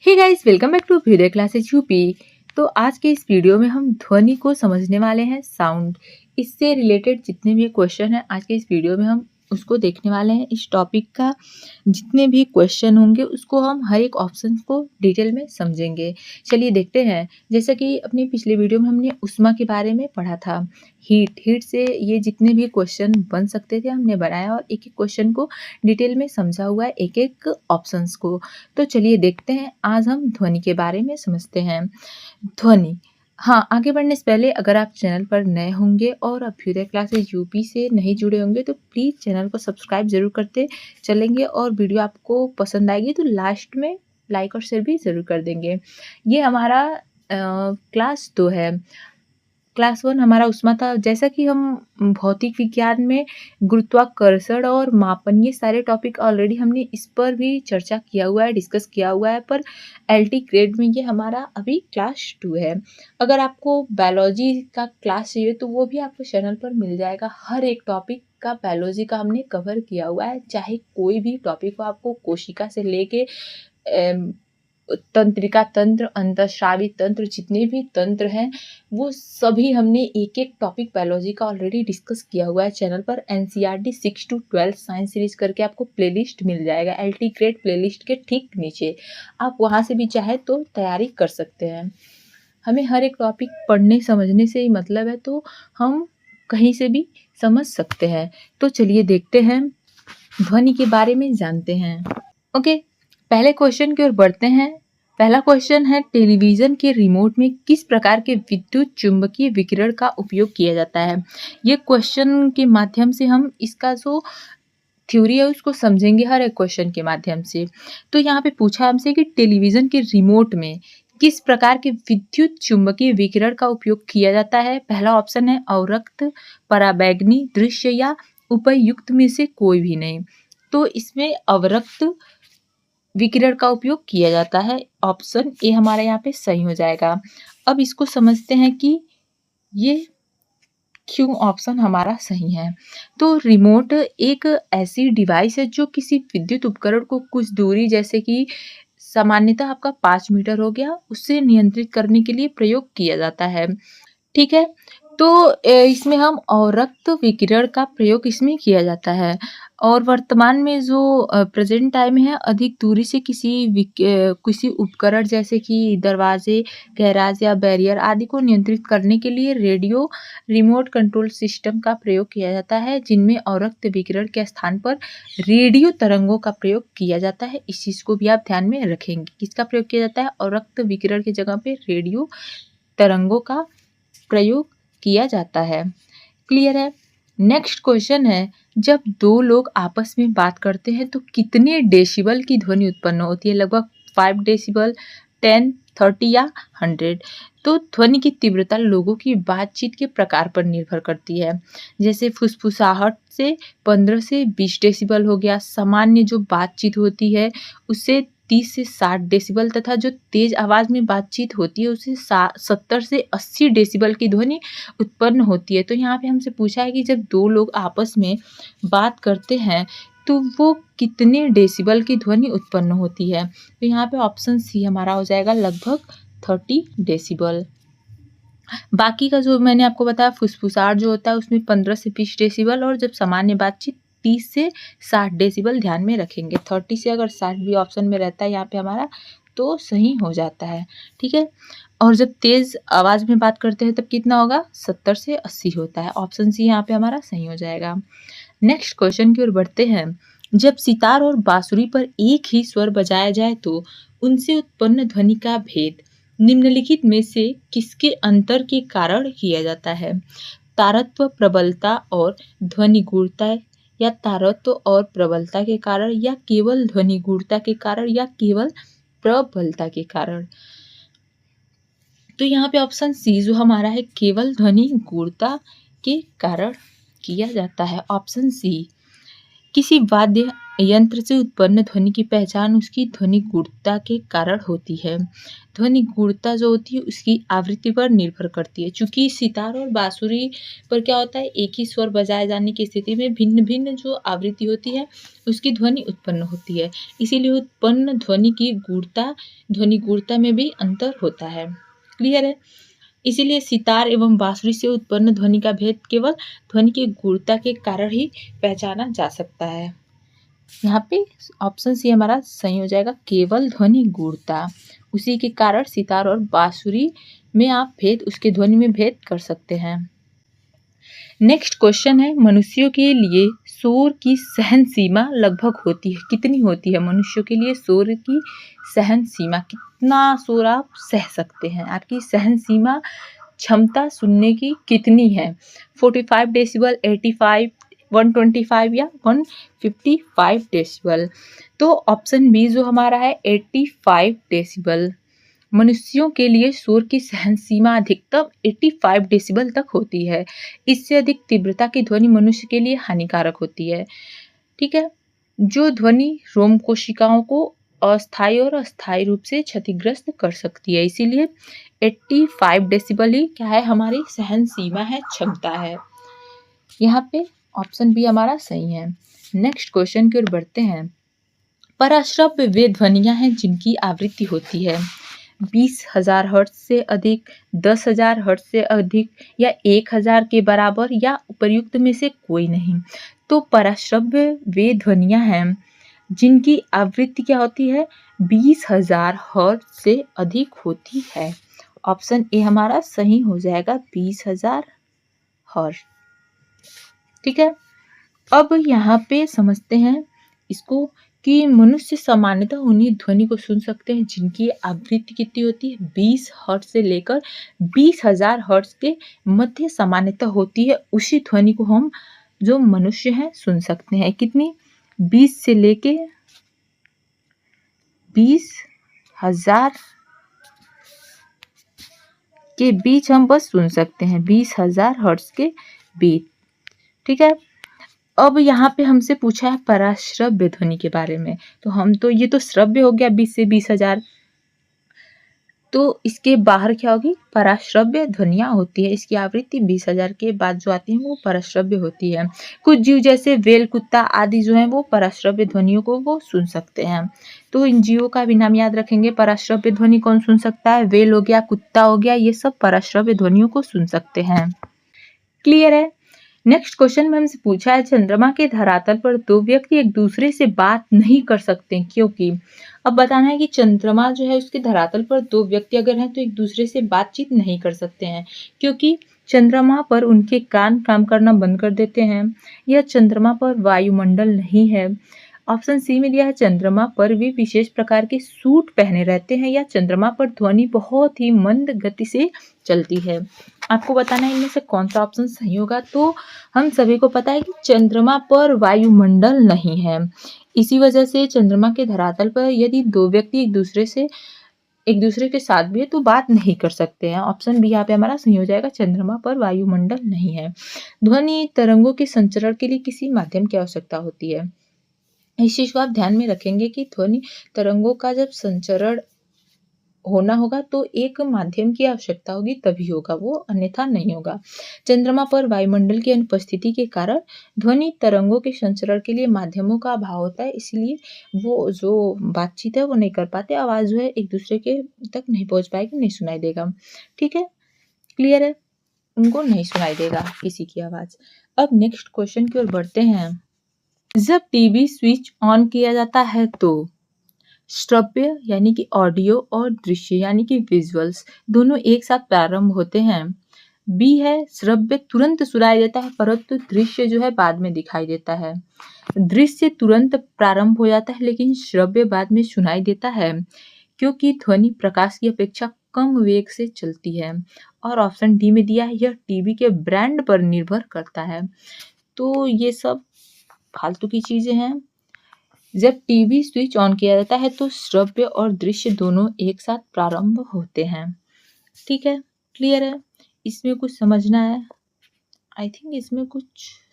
Hey guys, welcome back to video classes UP. तो आज के इस वीडियो में हम ध्वनि को समझने वाले हैं, साउंड। इससे रिलेटेड जितने भी क्वेश्चन हैं आज के इस वीडियो में हम उसको देखने वाले हैं। इस टॉपिक का जितने भी क्वेश्चन होंगे उसको हम हर एक ऑप्शन को डिटेल में समझेंगे। चलिए देखते हैं। जैसा कि अपने पिछले वीडियो में हमने उष्मा के बारे में पढ़ा था, हीट से ये जितने भी क्वेश्चन बन सकते थे हमने बनाया और एक एक क्वेश्चन को डिटेल में समझा हुआ है, एक एक ऑप्शंस को। तो चलिए देखते हैं, आज हम ध्वनि के बारे में समझते हैं। ध्वनि, हाँ, आगे बढ़ने से पहले अगर आप चैनल पर नए होंगे और अभ्युदय क्लासेस यूपी से नहीं जुड़े होंगे तो प्लीज़ चैनल को सब्सक्राइब ज़रूर करते चलेंगे और वीडियो आपको पसंद आएगी तो लास्ट में लाइक और शेयर भी ज़रूर कर देंगे। ये हमारा क्लास 2 है। क्लास 1 हमारा उष्मा था। जैसा कि हम भौतिक विज्ञान में गुरुत्वाकर्षण और मापन ये सारे टॉपिक ऑलरेडी हमने इस पर भी चर्चा किया हुआ है, डिस्कस किया हुआ है, पर एलटी ग्रेड में ये हमारा अभी क्लास 2 है। अगर आपको बायोलॉजी का क्लास चाहिए तो वो भी आपको चैनल पर मिल जाएगा। हर एक टॉपिक का बायोलॉजी का हमने कवर किया हुआ है, चाहे कोई भी टॉपिक हो, आपको कोशिका से लेके तंत्रिका तंत्र, अंतःस्रावी तंत्र, जितने भी तंत्र हैं वो सभी हमने एक एक टॉपिक बायोलॉजी का ऑलरेडी डिस्कस किया हुआ है चैनल पर। एनसीईआरटी 6 to 12 साइंस सीरीज करके आपको प्लेलिस्ट मिल जाएगा, एलटी ग्रेड प्लेलिस्ट के ठीक नीचे। आप वहाँ से भी चाहे तो तैयारी कर सकते हैं। हमें हर एक टॉपिक पढ़ने समझने से ही मतलब है, तो हम कहीं से भी समझ सकते हैं। तो चलिए देखते हैं, ध्वनि के बारे में जानते हैं। ओके, पहले क्वेश्चन की ओर बढ़ते हैं। पहला क्वेश्चन है, टेलीविजन के रिमोट में किस प्रकार के विद्युत चुंबकीय विकिरण का उपयोग किया जाता है। ये क्वेश्चन के माध्यम से हम इसका जो थ्योरी है उसको समझेंगे हर एक क्वेश्चन के माध्यम से। तो यहाँ पे पूछा हमसे कि टेलीविजन के रिमोट में किस प्रकार के विद्युत चुंबकीय विकिरण का उपयोग किया जाता है। पहला ऑप्शन है अवरक्त, पराबैंगनी, दृश्य या उपयुक्त में से कोई भी नहीं। तो इसमें अवरक्त विकिरण का उपयोग किया जाता है। ऑप्शन ए हमारा यहाँ पे सही हो जाएगा। अब इसको समझते हैं कि ये क्यों ऑप्शन हमारा सही है। तो रिमोट एक ऐसी डिवाइस है जो किसी विद्युत उपकरण को कुछ दूरी, जैसे कि सामान्यतः आपका 5 मीटर हो गया, उससे नियंत्रित करने के लिए प्रयोग किया जाता है। ठीक है, तो इसमें हम अवरक्त विकिरण का प्रयोग इसमें किया जाता है और वर्तमान में जो प्रेजेंट टाइम है, अधिक दूरी से किसी उपकरण जैसे कि दरवाजे, गैराज या बैरियर आदि को नियंत्रित करने के लिए रेडियो रिमोट कंट्रोल सिस्टम का प्रयोग किया जाता है, जिनमें अवरक्त विकिरण के स्थान पर रेडियो तरंगों का प्रयोग किया जाता है। इस चीज़ को भी आप ध्यान में रखेंगे, किसका प्रयोग किया जाता है, अवरक्त विकिरण की जगह पे रेडियो तरंगों का प्रयोग किया जाता है। क्लियर है। नेक्स्ट क्वेश्चन है, जब दो लोग आपस में बात करते हैं तो कितने डेसिबल की ध्वनि उत्पन्न होती है। लगभग 5 डेसिबल, 10, 30 या 100। तो ध्वनि की तीव्रता लोगों की बातचीत के प्रकार पर निर्भर करती है। जैसे फुसफुसाहट से 15 से 20 डेसिबल हो गया, सामान्य जो बातचीत होती है उससे 30 से 60 डेसिबल, तथा जो तेज आवाज में बातचीत होती है उससे 70 से 80 डेसिबल की ध्वनि उत्पन्न होती है। तो यहाँ पे हमसे पूछा है कि जब दो लोग आपस में बात करते हैं तो वो कितने डेसिबल की ध्वनि उत्पन्न होती है। तो यहाँ पे ऑप्शन सी हमारा हो जाएगा, लगभग 30 डेसिबल। बाकी का जो मैंने आपको बताया, फुसफुसाहट जो होता है उसमें 15 से 20 डेसिबल, और जब सामान्य बातचीत 30 से 60 डेसिबल ध्यान में रखेंगे। 30 से अगर 60 भी ऑप्शन में रहता है यहाँ पे हमारा तो सही हो जाता है। ठीक है, और जब तेज आवाज में बात करते हैं तब कितना होगा, 70 से 80 होता है। ऑप्शन सी यहाँ पे हमारा सही हो जाएगा। नेक्स्ट क्वेश्चन की ओर बढ़ते हैं। जब सितार और बांसुरी पर एक ही स्वर बजाया जाए तो उनसे उत्पन्न ध्वनि का भेद निम्नलिखित में से किसके अंतर के कारण किया जाता है। तारत्व, प्रबलता और ध्वनि गूढ़ता, या तारत्व और प्रबलता के कारण, या केवल ध्वनि गूढ़ता के कारण, या केवल प्रबलता के कारण। तो यहाँ पे ऑप्शन सी जो हमारा है, केवल ध्वनि गूढ़ता के कारण किया जाता है। Option C. किसी वाद्य यंत्र से उत्पन्न ध्वनि की पहचान उसकी ध्वनि गुणवत्ता के कारण होती है। ध्वनि गुणवत्ता जो होती है उसकी आवृत्ति पर निर्भर करती है। चूंकि सितार और बांसुरी पर क्या होता है, एक ही स्वर बजाए जाने की स्थिति में भिन्न भिन्न जो आवृत्ति होती है उसकी ध्वनि उत्पन्न होती है। इसीलिए उत्पन्न ध्वनि की गुणवत्ता में भी अंतर होता है। क्लियर है? इसीलिए सितार एवं बांसुरी से उत्पन्न ध्वनि का भेद केवल ध्वनि की गुणवत्ता के कारण ही पहचाना जा सकता है। यहाँ पे ऑप्शन सी हमारा सही हो जाएगा, केवल ध्वनि गुणवत्ता, उसी के कारण सितार और बांसुरी में आप उसके ध्वनि में भेद कर सकते हैं। नेक्स्ट क्वेश्चन है, मनुष्यों के लिए शोर की सहन सीमा लगभग होती है, कितनी होती है? मनुष्यों के लिए शोर की सहन सीमा, कितना शोर आप सह सकते हैं, आपकी सहन सीमा क्षमता सुनने की कितनी है? 45 डेसिबल, 85, 125 या 155 डेसिबल। तो ऑप्शन बी जो हमारा है 85 डेसिबल। मनुष्यों के लिए शोर की सहन सीमा अधिकतम 85 डेसिबल तक होती है। इससे अधिक तीव्रता की ध्वनि मनुष्य के लिए हानिकारक होती है। ठीक है, जो ध्वनि रोम कोशिकाओं को अस्थायी और अस्थायी रूप से क्षतिग्रस्त कर सकती है। इसीलिए 85 डेसिबल ही क्या है, हमारी सहन सीमा है, क्षमता है। यहाँ पे ऑप्शन बी हमारा सही है। नेक्स्ट क्वेश्चन की ओर बढ़ते हैं। पराश्रव्य वे ध्वनियां हैं जिनकी आवृत्ति होती है 20,000 हर्ट्ज से अधिक, 10,000 हर्ट्ज से अधिक या 1,000 के बराबर या उपर्युक्त में से कोई नहीं। तो पराश्रव्य वे ध्वनियां हैं जिनकी आवृत्ति क्या होती है, 20,000 हर्ट्ज से अधिक होती है। ऑप्शन ए हमारा सही हो जाएगा, 20,000 हर्ट्ज। ठीक है, अब यहाँ पे समझते हैं इसको कि मनुष्य सामान्यतः उन्हीं ध्वनि को सुन सकते हैं जिनकी आवृत्ति कितनी होती है, 20 हर्ट्ज से लेकर 20,000 हर्ट्ज के मध्य सामान्यतः होती है। उसी ध्वनि को हम जो मनुष्य हैं सुन सकते हैं। कितनी? 20 से लेके 20,000 के बीच हम बस सुन सकते हैं, 20,000 हर्ट्ज के बीच। ठीक है, अब यहाँ पे हमसे पूछा है पराश्रव्य ध्वनि के बारे में, तो हम तो ये तो श्रव्य हो गया 20 से 20,000, तो इसके बाहर क्या होगी, पराश्रव्य ध्वनियाँ होती है। इसकी आवृत्ति 20,000 के बाद जो आती है वो पराश्रव्य होती है। कुछ जीव जैसे वेल, कुत्ता आदि जो है वो पराश्रव्य ध्वनियों को वो सुन सकते हैं। तो इन जीवों का भी नाम याद रखेंगे। पराश्रव्य ध्वनि कौन सुन सकता है? वेल हो गया, कुत्ता हो गया, ये सब पराश्रव्य ध्वनियों को सुन सकते हैं। क्लियर है? नेक्स्ट क्वेश्चन में हमसे पूछा है, चंद्रमा के धरातल पर दो व्यक्ति एक दूसरे से बात नहीं कर सकते क्योंकि? अब बताना है कि चंद्रमा जो है उसके धरातल पर दो व्यक्ति अगर हैं तो एक दूसरे से बातचीत नहीं कर सकते हैं क्योंकि चंद्रमा पर उनके कान काम करना बंद कर देते हैं, या चंद्रमा पर वायुमंडल नहीं है। ऑप्शन सी में दिया है चंद्रमा पर वे विशेष प्रकार के सूट पहने रहते हैं, या चंद्रमा पर ध्वनि बहुत ही मंद गति से चलती है। आपको बताना है इनमें से कौन सा ऑप्शन सही होगा। तो हम सभी को पता है कि चंद्रमा पर वायुमंडल नहीं है, इसी वजह से चंद्रमा के धरातल पर यदि दो व्यक्ति एक दूसरे के साथ भी है तो बात नहीं कर सकते हैं। ऑप्शन बी यहाँ पे हमारा सही हो जाएगा, चंद्रमा पर वायुमंडल नहीं है। ध्वनि तरंगों के संचरण के लिए किसी माध्यम की आवश्यकता होती है। इस चीज को आप ध्यान में रखेंगे कि ध्वनि तरंगों का जब संचरण होना होगा तो एक माध्यम की आवश्यकता होगी तभी होगा वो, अन्यथा नहीं होगा। चंद्रमा पर वायुमंडल की अनुपस्थिति के कारण ध्वनि तरंगों के संचरण के लिए माध्यमों का अभाव होता है, इसलिए वो जो बातचीत है वो नहीं कर पाते, आवाज जो है एक दूसरे के तक नहीं पहुंच पाएगी, नहीं सुनाई देगा। ठीक है, क्लियर है, उनको नहीं सुनाई देगा किसी की आवाज। अब नेक्स्ट क्वेश्चन की ओर बढ़ते हैं। जब टीवी स्विच ऑन किया जाता है तो श्रव्य यानी कि ऑडियो और दृश्य यानी कि विजुअल्स दोनों एक साथ प्रारंभ होते हैं। बी है श्रव्य तुरंत सुनाई देता है परंतु दृश्य जो है बाद में दिखाई देता है। दृश्य तुरंत प्रारंभ हो जाता है लेकिन श्रव्य बाद में सुनाई देता है क्योंकि ध्वनि प्रकाश की अपेक्षा कम वेग से चलती है। और ऑप्शन डी में दिया है यह टीवी के ब्रांड पर निर्भर करता है। तो ये सब फालतू की चीजें हैं। जब टीवी स्विच ऑन किया जाता है तो श्रव्य और दृश्य दोनों एक साथ प्रारंभ होते हैं। ठीक है, क्लियर है, इसमें कुछ समझना है आई थिंक इसमें कुछ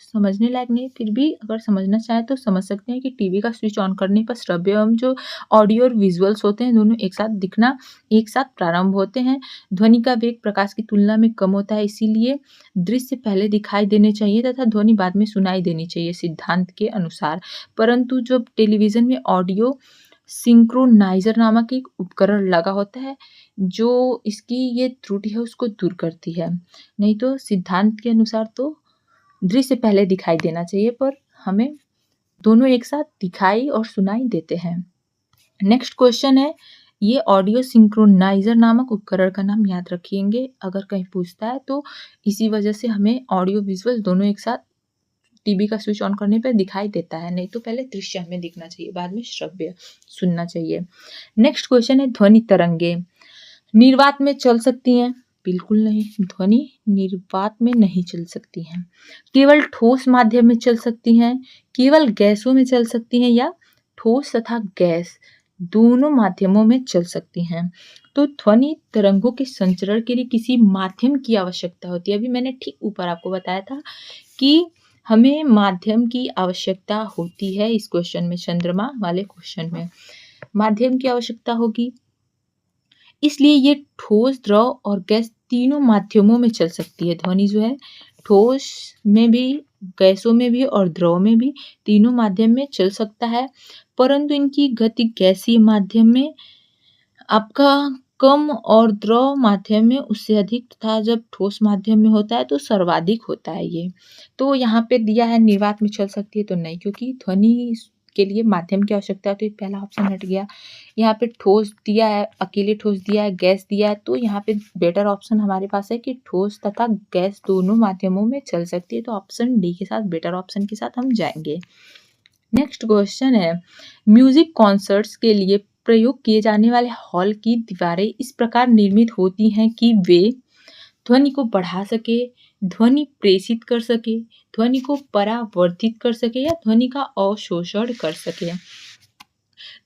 समझने लायक नहीं है, फिर भी अगर समझना चाहें तो समझ सकते हैं कि टीवी का स्विच ऑन करने पर श्रव्य एवं जो ऑडियो और विजुअल्स होते हैं दोनों एक साथ दिखना एक साथ प्रारंभ होते हैं। ध्वनि का वेग प्रकाश की तुलना में कम होता है, इसीलिए दृश्य पहले दिखाई देने चाहिए तथा ध्वनि बाद में सुनाई देनी चाहिए सिद्धांत के अनुसार। परंतु जब टेलीविजन में ऑडियो सिंक्रोनाइजर नामक एक उपकरण लगा होता है जो इसकी ये त्रुटि है उसको दूर करती है। नहीं तो सिद्धांत के अनुसार तो दृश्य पहले दिखाई देना चाहिए, पर हमें दोनों एक साथ दिखाई और सुनाई देते हैं। नेक्स्ट क्वेश्चन है, ये ऑडियो सिंक्रोनाइजर नामक उपकरण का नाम याद रखिएंगे, अगर कहीं पूछता है तो इसी वजह से हमें ऑडियो विजुअल दोनों एक साथ टीवी का स्विच ऑन करने पर दिखाई देता है। नहीं तो पहले दृश्य हमें दिखना चाहिए, बाद में श्रव्य सुनना चाहिए। नेक्स्ट क्वेश्चन है, ध्वनि तरंगे निर्वात में चल सकती हैं? बिल्कुल नहीं, ध्वनि निर्वात में नहीं चल सकती हैं। केवल ठोस माध्यम में चल सकती हैं, केवल गैसों में चल सकती हैं, या ठोस तथा गैस दोनों माध्यमों में चल सकती हैं। तो ध्वनि तरंगों के संचरण के लिए किसी माध्यम की आवश्यकता होती है। अभी मैंने ठीक ऊपर आपको बताया था कि हमें माध्यम की आवश्यकता होती है। इस क्वेश्चन में, चंद्रमा वाले क्वेश्चन में माध्यम की आवश्यकता होगी, इसलिए ये ठोस, द्रव और गैस तीनों माध्यमों में चल सकती है। ध्वनि जो है ठोस में भी, गैसों में भी और द्रव में भी, तीनों माध्यम में चल सकता है। परंतु इनकी गति गैसीय माध्यम में आपका कम और द्रव माध्यम में उससे अधिक तथा जब ठोस माध्यम में होता है तो सर्वाधिक होता है ये। तो यहाँ पे दिया है निर्वात में चल सकती है, तो नहीं, क्योंकि ध्वनि के लिए माध्यम की आवश्यकता होती है, पहला ऑप्शन हट गया। यहाँ पे ठोस दिया है, अकेले ठोस दिया है, गैस दिया है, तो यहाँ पे बेटर ऑप्शन हमारे पास है कि ठोस तथा गैस दोनों माध्यमों में चल सकती है। तो ऑप्शन डी के साथ, बेटर ऑप्शन के साथ हम जाएंगे। नेक्स्ट क्वेश्चन है, म्यूजिक कॉन्सर्ट्स के लिए प्रयोग किए जाने वाले हॉल की दीवारें इस प्रकार निर्मित होती हैं कि वे ध्वनि को बढ़ा सके, ध्वनि प्रेषित कर सके, ध्वनि को परावर्तित कर सके या ध्वनि का अवशोषण कर सके।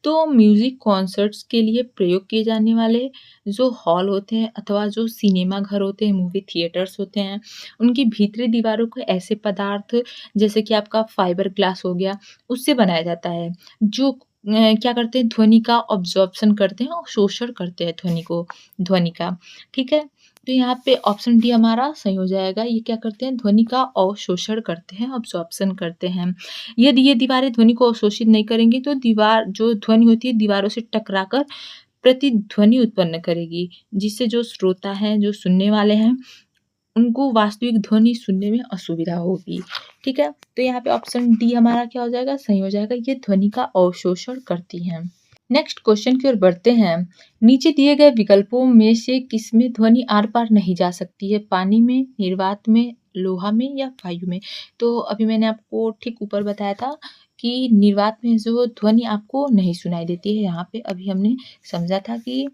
तो म्यूजिक कॉन्सर्ट्स के लिए प्रयोग किए जाने वाले जो हॉल होते हैं अथवा जो सिनेमा घर होते हैं, मूवी थिएटर्स होते हैं, उनकी भीतरी दीवारों को ऐसे पदार्थ जैसे कि आपका फाइबर ग्लास हो गया, उससे बनाया जाता है जो क्या करते हैं, ध्वनि का ऑब्जॉर्प्शन करते हैं और शोषण करते हैं ध्वनि का। ठीक है, तो यहाँ पे ऑप्शन डी हमारा सही हो जाएगा। ये क्या करते हैं, ध्वनि का अवशोषण करते हैं, ऑब्जॉर्प्शन करते हैं। यदि ये दीवारें ध्वनि को अवशोषित नहीं करेंगी तो दीवार जो ध्वनि होती है दीवारों से टकराकर प्रतिध्वनि उत्पन्न करेगी, जिससे जो श्रोता हैं, जो सुनने वाले हैं, उनको वास्तविक ध्वनि सुनने में असुविधा होगी। ठीक है, तो यहाँ पे ऑप्शन डी हमारा क्या हो जाएगा, सही हो जाएगा। ये ध्वनि का अवशोषण करती हैं। नेक्स्ट क्वेश्चन की ओर बढ़ते हैं। नीचे दिए गए विकल्पों में से किसमें ध्वनि आर पार नहीं जा सकती है? पानी में, निर्वात में, लोहा में या वायु में? तो अभी मैंने आपको ठीक ऊपर बताया था कि निर्वात में जो ध्वनि आपको नहीं सुनाई देती है। यहाँ पे अभी हमने समझा था कि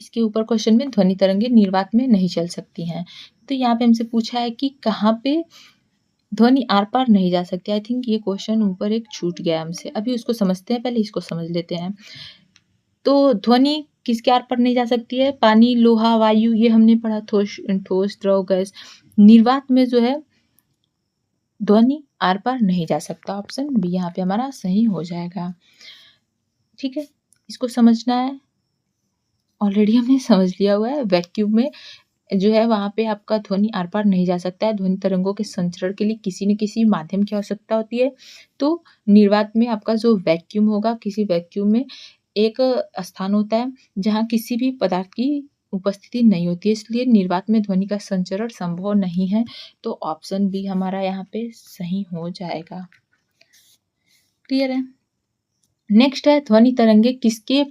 इसके ऊपर क्वेश्चन में ध्वनि तरंगे निर्वात में नहीं चल सकती हैं। तो यहाँ पे हमसे पूछा है कि कहाँ पे ध्वनि आर पार नहीं जा सकती। आई थिंक ये क्वेश्चन ऊपर एक छूट गया हमसे, अभी उसको समझते हैं, पहले इसको समझ लेते हैं। तो ध्वनि किसके आर पार नहीं जा सकती है? पानी, लोहा, वायु, ये हमने पढ़ा, ठोस, द्रव, गैस। निर्वात में जो है ध्वनि आर पार नहीं जा सकता। ऑप्शन बी यहाँ पे हमारा सही हो जाएगा। ठीक है, इसको समझना है, ऑलरेडी हमने समझ लिया हुआ है। वैक्यूम में जो है वहाँ पे आपका ध्वनि आर पार नहीं जा सकता है। ध्वनि तरंगों के संचरण के लिए किसी न किसी माध्यम की आवश्यकता होती है। तो निर्वात में आपका जो वैक्यूम होगा, किसी वैक्यूम में एक स्थान होता है जहाँ किसी भी पदार्थ की उपस्थिति नहीं होती है, इसलिए निर्वात में ध्वनि का संचरण संभव नहीं है। तो ऑप्शन बी हमारा यहाँ पे सही हो जाएगा। क्लियर है? नेक्स्ट है, ध्वनि तरंगे किसके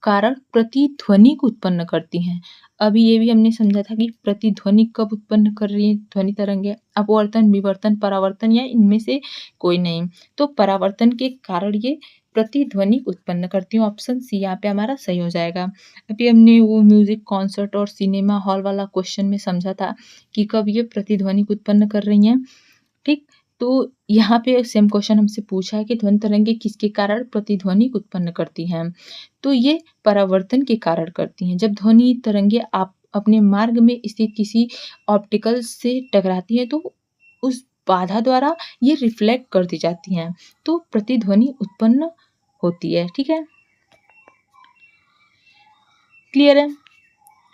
कारण प्रतिध्वनि को उत्पन्न करती हैं? अभी ये भी हमने समझा था कि प्रतिध्वनि कब उत्पन्न कर रही है ध्वनि तरंगे? अपवर्तन, विवर्तन, परावर्तन या इनमें से कोई नहीं। तो परावर्तन के कारण ये प्रतिध्वनि उत्पन्न करती हूँ। ऑप्शन सी यहाँ पे हमारा सही हो जाएगा। अभी हमने वो म्यूजिक कॉन्सर्ट और सिनेमा हॉल वाला क्वेश्चन में समझा था कि कब ये प्रतिध्वनि को उत्पन्न कर रही हैं। ठीक, तो यहाँ पे सेम क्वेश्चन हमसे पूछा है कि ध्वनि तरंगे किसके कारण प्रतिध्वनि उत्पन्न करती हैं? तो ये परावर्तन के कारण करती हैं। जब ध्वनि तरंगे आप अपने मार्ग में स्थित किसी ऑप्टिकल से टकराती हैं तो उस बाधा द्वारा ये रिफ्लेक्ट कर दी जाती हैं, तो प्रतिध्वनि उत्पन्न होती है। ठीक है, क्लियर है।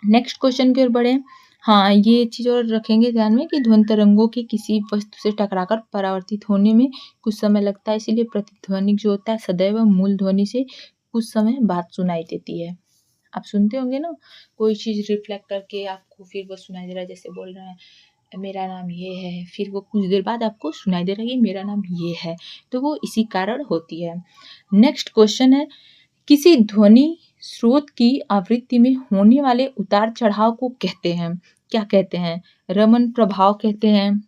नेक्स्ट क्वेश्चन की ओर बढ़े। हाँ, ये चीज़ और रखेंगे ध्यान में कि ध्वनि तरंगों के किसी वस्तु से टकराकर परावर्तित होने में कुछ समय लगता है, इसीलिए प्रतिध्वनि जो होता है सदैव मूल ध्वनि से कुछ समय बाद सुनाई देती है। आप सुनते होंगे ना, कोई चीज़ रिफ्लेक्ट करके आपको फिर वो सुनाई दे रहा है, जैसे बोल रहे हैं मेरा नाम ये है, फिर वो कुछ देर बाद आपको सुनाई दे रहा है कि मेरा नाम ये है, तो वो इसी कारण होती है। नेक्स्ट क्वेश्चन है, किसी ध्वनि स्रोत की आवृत्ति में होने वाले उतार चढ़ाव को कहते हैं, क्या कहते हैं? रमन प्रभाव कहते हैं,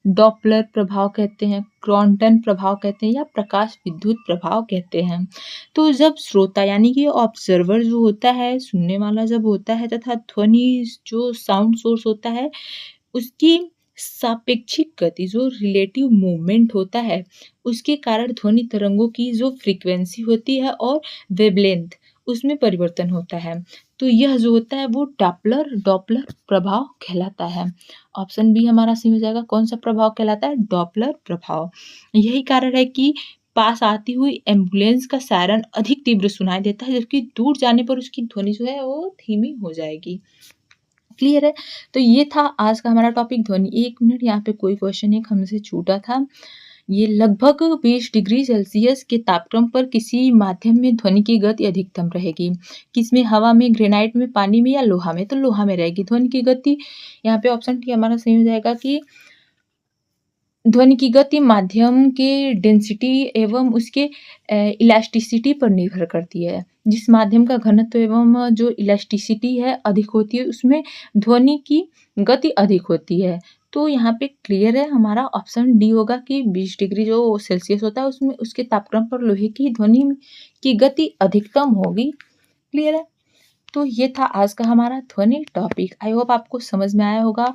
डॉपलर प्रभाव कहते हैं, क्रॉन्टन प्रभाव कहते हैं, या प्रकाश विद्युत प्रभाव कहते हैं। तो जब श्रोता यानी कि ऑब्जर्वर जो होता है, सुनने वाला जब होता है, तथा ध्वनि जो साउंड सोर्स होता है, उसकी सापेक्षिक गति जो रिलेटिव मूवमेंट होता है, उसके कारण ध्वनि तरंगों की जो फ्रीक्वेंसी होती है और वेवलेंथ उसमें परिवर्तन होता है। तो यह जो होता है वो डॉपलर प्रभाव कहलाता है। ऑप्शन बी हमारा सही हो जाएगा। कौन सा प्रभाव कहलाता है? डॉपलर प्रभाव। यही कारण है कि पास आती हुई एम्बुलेंस का सायरन अधिक तीव्र सुनाई देता है, जबकि दूर जाने पर उसकी ध्वनि जो है वो धीमी हो जाएगी। क्लियर है। तो ये था आज का हमारा टॉपिक ध्वनि। 1 मिनट, यहाँ पे कोई क्वेश्चन एक हमसे छूटा था। ये लगभग 20 डिग्री सेल्सियस के तापक्रम पर किसी माध्यम में ध्वनि की गति अधिकतम रहेगी। किसमें? हवा में, ग्रेनाइट में, पानी में या लोहा में? तो लोहा में रहेगी ध्वनि की गति। यहाँ पे ऑप्शन डी हमारा सही हो जाएगा कि ध्वनि की गति माध्यम के डेंसिटी एवं उसके इलास्टिसिटी पर निर्भर करती है। जिस माध्यम का घनत्व एवं जो इलास्टिसिटी है अधिक होती है, उसमें ध्वनि की गति अधिक होती है। तो यहाँ पे क्लियर है, हमारा ऑप्शन डी होगा कि 20 डिग्री जो सेल्सियस होता है उसमें उसके तापक्रम पर लोहे की ध्वनि की गति अधिकतम होगी। क्लियर है। तो ये था आज का हमारा ध्वनि टॉपिक। आई होप आपको समझ में आया होगा,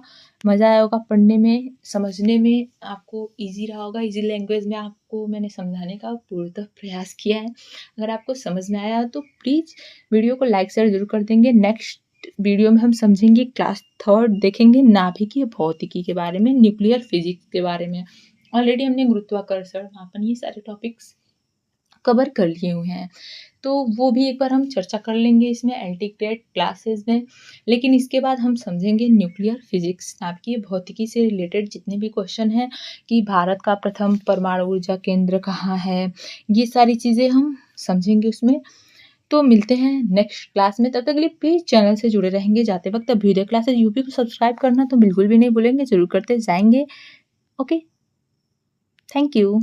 मज़ा आया होगा पढ़ने में, समझने में आपको ईजी रहा होगा। ईजी लैंग्वेज में आपको मैंने समझाने का पूर्णतः प्रयास किया है। अगर आपको समझ में आया तो प्लीज़ वीडियो को लाइक शेयर जरूर कर देंगे। नेक्स्ट वीडियो में हम समझेंगे क्लास 3 देखेंगे नाभिकीय भौतिकी के बारे में, न्यूक्लियर फिजिक्स के बारे में। ऑलरेडी हमने गुरुत्वाकर्षण, मापन, ये सारे टॉपिक्स कवर कर लिए हुए हैं, तो वो भी एक बार हम चर्चा कर लेंगे इसमें एंटीग्रेड क्लासेस में। लेकिन इसके बाद हम समझेंगे न्यूक्लियर फिजिक्स, नाभिकीय भौतिकी से रिलेटेड जितने भी क्वेश्चन हैं कि भारत का प्रथम परमाणु ऊर्जा केंद्र कहाँ है, ये सारी चीज़ें हम समझेंगे उसमें। तो मिलते हैं नेक्स्ट क्लास में, तब तक के लिए प्लीज़ चैनल से जुड़े रहेंगे। जाते वक्त अभ्युदय क्लासेस यूपी को सब्सक्राइब करना तो बिल्कुल भी नहीं भूलेंगे, जरूर करते जाएंगे। Okay, thank you.